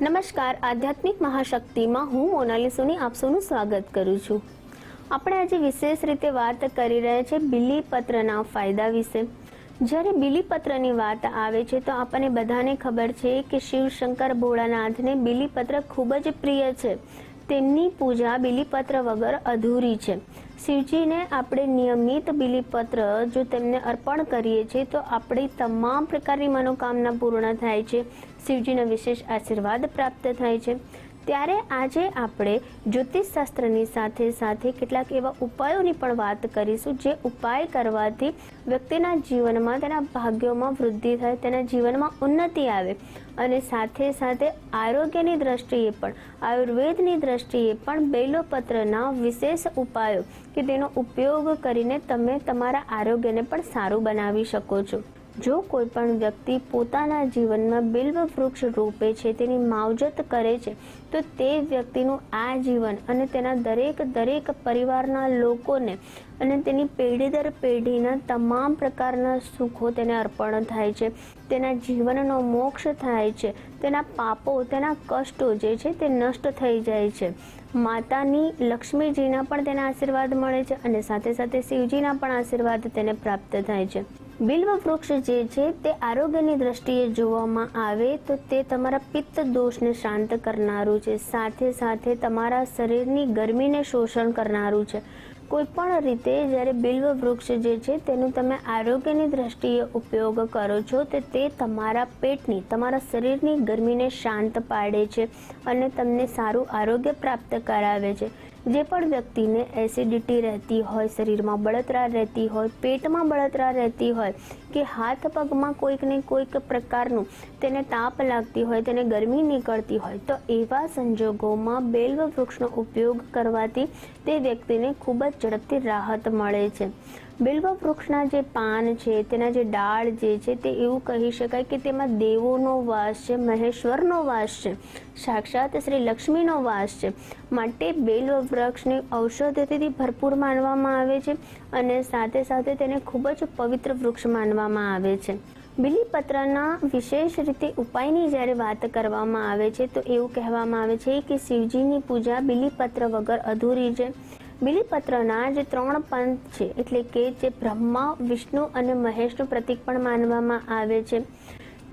નમસ્કાર, આધ્યાત્મિક મહાશક્તિમાં હું મોનાલી સોની આપ સૌનું સ્વાગત કરું છું। આપણે આજે વિશેષ રીતે વાત કરી રહ્યા છીએ બીલીપત્રના ફાયદા વિશે। જ્યારે બીલીપત્રની વાત આવે છે તો આપણને બધાને ખબર છે કે શિવ શંકર ભોળાનાથને બીલીપત્ર ખૂબ જ પ્રિય છે। તેમની પૂજા બીલીપત્ર વગર અધૂરી છે। શિવજીને આપણે નિયમિત બીલીપત્ર જો તેમને અર્પણ કરીએ છીએ તો આપણી તમામ પ્રકારની મનોકામના પૂર્ણ થાય છે। શિવજીના વિશેષ આશીર્વાદ પ્રાપ્ત થાય છે। ત્યારે આજે આપણે જ્યોતિષશાસ્ત્રની સાથે સાથે કેટલાક એવા ઉપાયોની પણ વાત કરીશું જે ઉપાય કરવાથી વ્યક્તિના જીવનમાં તેના ભાગ્યોમાં વૃદ્ધિ થાય, તેના જીવનમાં ઉન્નતિ આવે અને સાથે સાથે આરોગ્યની દ્રષ્ટિએ પણ, આયુર્વેદની દ્રષ્ટિએ પણ બેલોપત્રના વિશેષ ઉપાયો કે તેનો ઉપયોગ કરીને તમે તમારા આરોગ્યને પણ સારું બનાવી શકો છો। જો કોઈ પણ વ્યક્તિ પોતાના જીવનમાં બિલ્વ વૃક્ષ રોપે છે, તેની માવજત કરે છે, તો તે વ્યક્તિનું આ જીવન અને તેના દરેક પરિવારના લોકોને અને તેની પેઢી દર પેઢીના તમામ પ્રકારના સુખો તેને અર્પણ થાય છે। તેના જીવનનો મોક્ષ થાય છે, તેના પાપો, તેના કષ્ટો જે છે તે નષ્ટ થઈ જાય છે। માતાની લક્ષ્મીજીના પણ તેના આશીર્વાદ મળે છે અને સાથે સાથે શિવજીના પણ આશીર્વાદ તેને પ્રાપ્ત થાય છે। બિલ્વ વૃક્ષ જે છે તે આરોગ્યની દ્રષ્ટિએ જોવામાં આવે તો તે તમારા પિત્ત દોષને શાંત કરનારું છે, સાથે સાથે તમારા શરીરની ગરમીને શોષણ કરનારું છે। કોઈ પણ રીતે જ્યારે બિલ્વ વૃક્ષ જે છે તેનું તમે આરોગ્યની દ્રષ્ટિએ ઉપયોગ કરો છો તો તે તમારા પેટની, તમારા શરીરની ગરમીને શાંત પાડે છે અને તમને સારું આરોગ્ય પ્રાપ્ત કરાવે છે। જે પણ વ્યક્તિને એસિડિટી રહેતી હોય, શરીરમાં બળતરા રહેતી હોય, પેટમાં બળતરા રહેતી હોય કે હાથ પગમાં કોઈક ને કોઈક પ્રકારનું તેને તાપ લાગતી હોય, તેને ગરમી નીકળતી હોય, તો એવા સંજોગોમાં બેલ્વ વૃક્ષનો ઉપયોગ કરવાથી તે વ્યક્તિને ખૂબ જ ઝડપથી રાહત મળે છે। બિલ્વ વૃક્ષના જે પાન છે, તેના જે ડાળ જે છે તે એવું કહી શકાય કે તેમાં દેવોનો વાસ છે, મહેશ્વરનો વાસ છે, સાક્ષાત શ્રી લક્ષ્મીનો વાસ છે। માટે બિલ્વ વૃક્ષને ઔષધિથી ભરપૂર માનવામાં આવે છે અને સાથે સાથે તેને ખૂબ જ પવિત્ર વૃક્ષ માનવામાં આવે છે। બીલીપત્રના વિશેષ રીતે ઉપાયની જ્યારે વાત કરવામાં આવે છે તો એવું કહેવામાં આવે છે કે શિવજીની પૂજા બીલીપત્ર વગર અધૂરી છે। બીલીપત્રના જે 3 પંથ છે એટલે કે જે બ્રહ્મા, વિષ્ણુ અને મહેશનું પ્રતીક પણ માનવામાં આવે છે।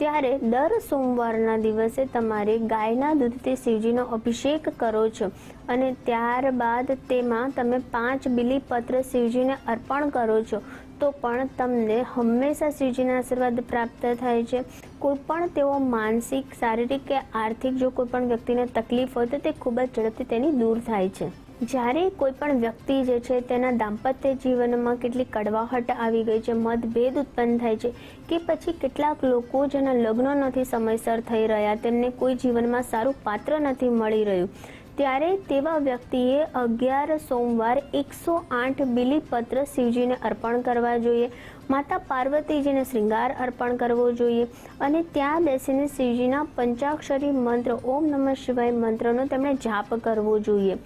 ત્યારે દર સોમવારના દિવસે તમારે ગાયના દૂધથી શિવજીનો અભિષેક કરો છો અને ત્યારબાદ તેમાં તમે 5 બીલીપત્ર શિવજીને અર્પણ કરો છો તો પણ તમને હંમેશા શિવજીના આશીર્વાદ પ્રાપ્ત થાય છે। કોઈ પણ તેઓ માનસિક, શારીરિક કે આર્થિક જો કોઈ પણ વ્યક્તિને તકલીફ હોય તો તે ખૂબ જ ઝડપથી તેની દૂર થાય છે। જ્યારે કોઈ પણ વ્યક્તિ જે છે તેના દાંપત્ય જીવનમાં કેટલી કડવાહટ આવી ગઈ છે, મતભેદ ઉત્પન્ન થાય છે કે પછી કેટલાક લોકો જેના લગ્ન નથી સમયસર થઈ રહ્યા, તેમને કોઈ જીવનમાં સારું પાત્ર નથી મળી રહ્યું, ત્યારે તેવા વ્યક્તિએ 11 સોમવાર 108 બીલીપત્ર શિવજીને અર્પણ કરવા જોઈએ। માતા પાર્વતીજીને શ્રૃંગાર અર્પણ કરવો જોઈએ અને ત્યાં બેસીને શિવજીના પંચાક્ષરી મંત્ર ઓમ નમઃ શિવાય મંત્રનો તેમણે જાપ કરવો જોઈએ।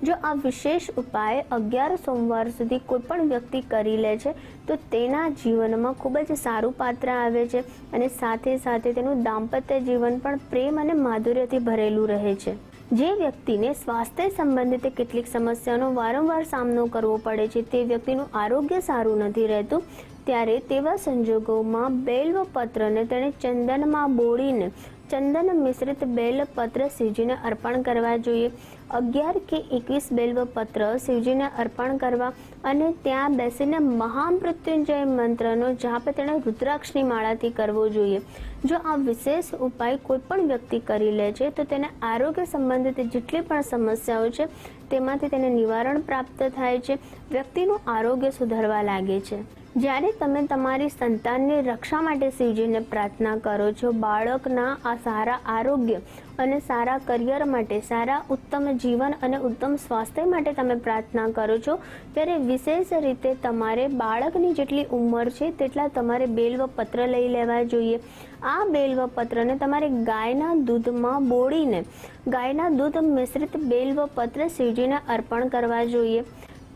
જો આ વિશેષ ઉપાય 11 સોમવાર સુધી કોઈ પણ વ્યક્તિ કરી લે છે તો તેના જીવનમાં ખૂબ જ સારું પાત્ર આવે છે અને સાથે સાથે તેનું દાંપત્ય જીવન પણ પ્રેમ અને માધુર્યથી ભરેલું રહે છે। જે વ્યક્તિને સ્વાસ્થ્ય સંબંધિત કેટલીક સમસ્યાનો વારંવાર સામનો કરવો પડે છે, તે વ્યક્તિનું આરોગ્ય સારું નથી રહેતું, ત્યારે તેવા સંજોગોમાં બેલ્વપત્રને તેણે ચંદનમાં બોળીને ચંદન મિશ્રિત બેલપત્ર શિવજીને અર્પણ કરવા જોઈએ। 11 કે 21 બેલ્વપત્ર શિવજીને અર્પણ કરવા અને ત્યાં બેસીને મહામૃત્યુંજય મંત્રનો જાપ તેણે રુદ્રાક્ષની માળાથી કરવો જોઈએ। જો આ વિશેષ ઉપાય કોઈ પણ વ્યક્તિ કરી લે છે તો તેને આરોગ્ય સંબંધિત જેટલી પણ સમસ્યાઓ છે તેમાંથી તેને નિવારણ પ્રાપ્ત થાય છે, વ્યક્તિનું આરોગ્ય સુધરવા લાગે છે। જ્યારે તમે તમારી સંતાનની રક્ષા માટે શિવજીને પ્રાર્થના કરો છો, બાળકના આ સારા આરોગ્ય અને સારા કરિયર માટે, સારા ઉત્તમ જીવન અને ઉત્તમ સ્વાસ્થ્ય માટે તમે પ્રાર્થના કરો છો, ત્યારે વિશેષ રીતે તમારે બાળકની જેટલી ઉંમર છે તેટલા તમારે બેલ્વપત્ર લઈ લેવા જોઈએ। આ બેલ્વપત્રને તમારે ગાયના દૂધમાં બોળીને ગાયના દૂધ મિશ્રિત બેલ્વપત્ર શિવજીને અર્પણ કરવા જોઈએ।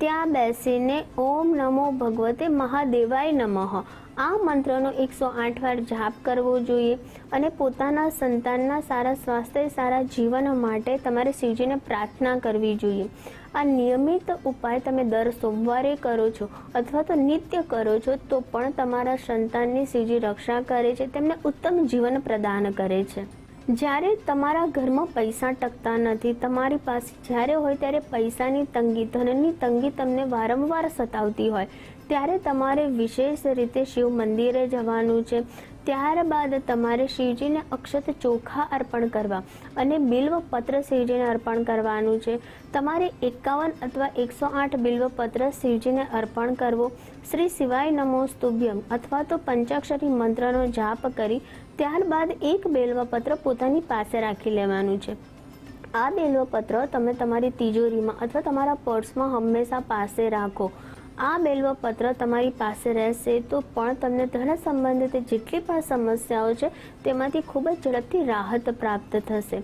ત્યાં બેસીને ઓમ નમો ભગવતે મહાદેવાય નમઃ આ મંત્રનો 108 વાર જાપ કરવો જોઈએ અને પોતાના સંતાનના સારા સ્વાસ્થ્ય, સારા જીવન માટે તમારે શિવજીને પ્રાર્થના કરવી જોઈએ. આ નિયમિત ઉપાય તમે દર સોમવારે કરો છો અથવા તો નિત્ય કરો છો તો પણ તમારા સંતાનની શિવજી રક્ષા કરે છે, તેમને ઉત્તમ જીવન પ્રદાન કરે છે. જ્યારે તમારા ઘરમાં પૈસા ટકતા નથી, તમારી પાસે જ્યારે હોય ત્યારે પૈસાની તંગી, ધનની તંગી તમને વારંવાર સતાવતી હોય, ત્યારે તમારે વિશેષ રીતે શિવ મંદિરે જવાનું છે. ત્યારબાદ તમારે શિવજીને અક્ષત ચોખા અર્પણ કરવા અને બિલ્વપત્ર શિવજીને અર્પણ કરવાનું છે. તમારે 51 અથવા 108 બિલ્વપત્ર શિવજીને અર્પણ કરવો. શ્રી શિવાય નમોસ્તુભ્યમ અથવા તો પંચાક્ષરી મંત્રનો જાપ કરી ત્યારબાદ એક બેલ્વપત્ર પોતાની પાસે રાખી લેવાનું છે. આ બેલ્વપત્ર તમે તમારી તિજોરીમાં અથવા તમારા પર્સમાં હંમેશા પાસે રાખો. આ બેલ્વપત્ર તમારી પાસે રહેશે તો પણ તમને ધન સંબંધિત જેટલી પણ સમસ્યાઓ છે તેમાંથી ખૂબ જ ઝડપથી રાહત પ્રાપ્ત થશે.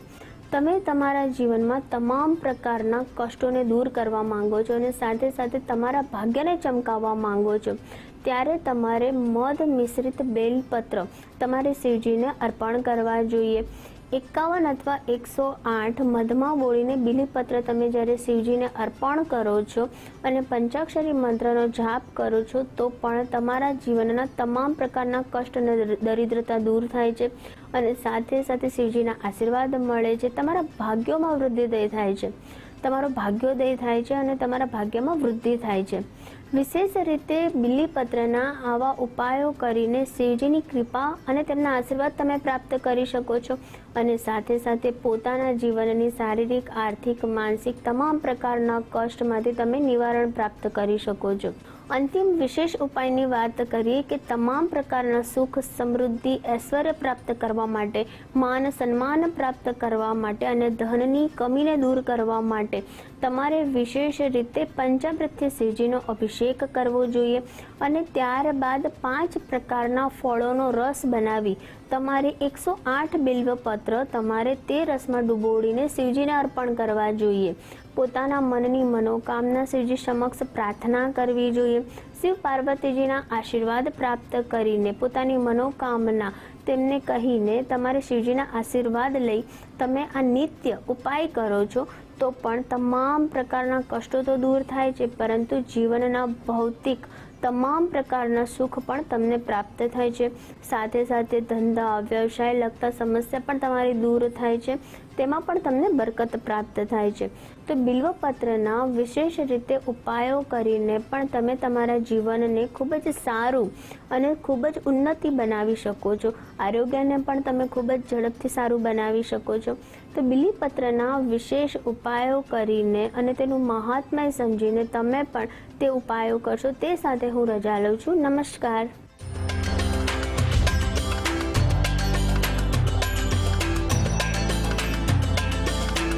તમે તમારા જીવનમાં તમામ પ્રકારના કષ્ટોને દૂર કરવા માંગો છો અને સાથે સાથે તમારા ભાગ્યને ચમકાવવા માંગો છો, ત્યારે તમારે મધ મિશ્રિત બેલપત્ર તમારે શિવજીને અર્પણ કરવા જોઈએ. 51 અથવા 108 મધમાં બોળીને બીલીપત્ર તમે જ્યારે શિવજીને અર્પણ કરો છો અને પંચાક્ષરી મંત્રનો જાપ કરો છો તો પણ તમારા જીવનના તમામ પ્રકારના કષ્ટ અને દરિદ્રતા દૂર થાય છે અને સાથે સાથે શિવજીના આશીર્વાદ મળે છે. તમારા ભાગ્યોમાં વૃદ્ધિ થાય છે, તમારો ભાગ્યોદય થાય છે અને તમારા ભાગ્યમાં વૃદ્ધિ થાય છે. વિશેષ રીતે બીલીપત્રના આવા ઉપાયો કરીને શિવજીની કૃપા અને તેમના આશીર્વાદ તમે પ્રાપ્ત કરી શકો છો અને સાથે સાથે પોતાના જીવનની શારીરિક, આર્થિક, માનસિક તમામ પ્રકારના કષ્ટમાંથી તમે નિવારણ પ્રાપ્ત કરી શકો છો. અંતિમ વિશેષ ઉપાયની વાત કરીએ કે તમામ પ્રકારના સુખ, સમૃદ્ધિ, ઐશ્વર્ય પ્રાપ્ત કરવા માટે, માન સન્માન પ્રાપ્ત કરવા માટે અને ધનની કમીને દૂર કરવા માટે તમારે વિશેષ રીતે પંચામૃતથી શિવજીનો અભિષેક કરવો જોઈએ અને ત્યારબાદ 5 પ્રકારના ફળોનો રસ બનાવી તમારે 108 બિલ્વપત્ર તમારે તે રસમાં ડૂબોડીને શિવજીને અર્પણ કરવા જોઈએ. પોતાના મનની મનોકામના શિવજી સમક્ષ પ્રાર્થના કરવી જોઈએ. શિવ પાર્વતીજીના આશીર્વાદ પ્રાપ્ત કરીને પોતાની મનોકામના તેમને કહીને તમારે શિવજીના આશીર્વાદ લઈ તમે આ નિત્ય ઉપાય કરો છો તો પણ તમામ પ્રકારના કષ્ટો તો દૂર થાય છે, પરંતુ જીવનના ભૌતિક તમામ પ્રકારના સુખ પણ તમને પ્રાપ્ત થાય છે. સાથે સાથે ધંધા, વ્યવસાય લગતા સમસ્યા પણ તમારી દૂર થાય છે, તેમાં પણ તમને બરકત પ્રાપ્ત થાય છે. તો બિલ્વપત્રના વિશેષ રીતે ઉપાયો કરીને પણ તમે તમારા જીવનને ખૂબ જ સારું અને ખૂબ જ ઉન્નતિ બનાવી શકો છો. આરોગ્યને પણ તમે ખૂબ જ ઝડપથી સારું બનાવી શકો છો. તો બિલ્વપત્રના વિશેષ ઉપાયો કરીને અને તેનું મહાત્મ્ય સમજીને તમે પણ તે ઉપાયો કરશો. તે સાથે હું રજા લઉં છું. નમસ્કાર.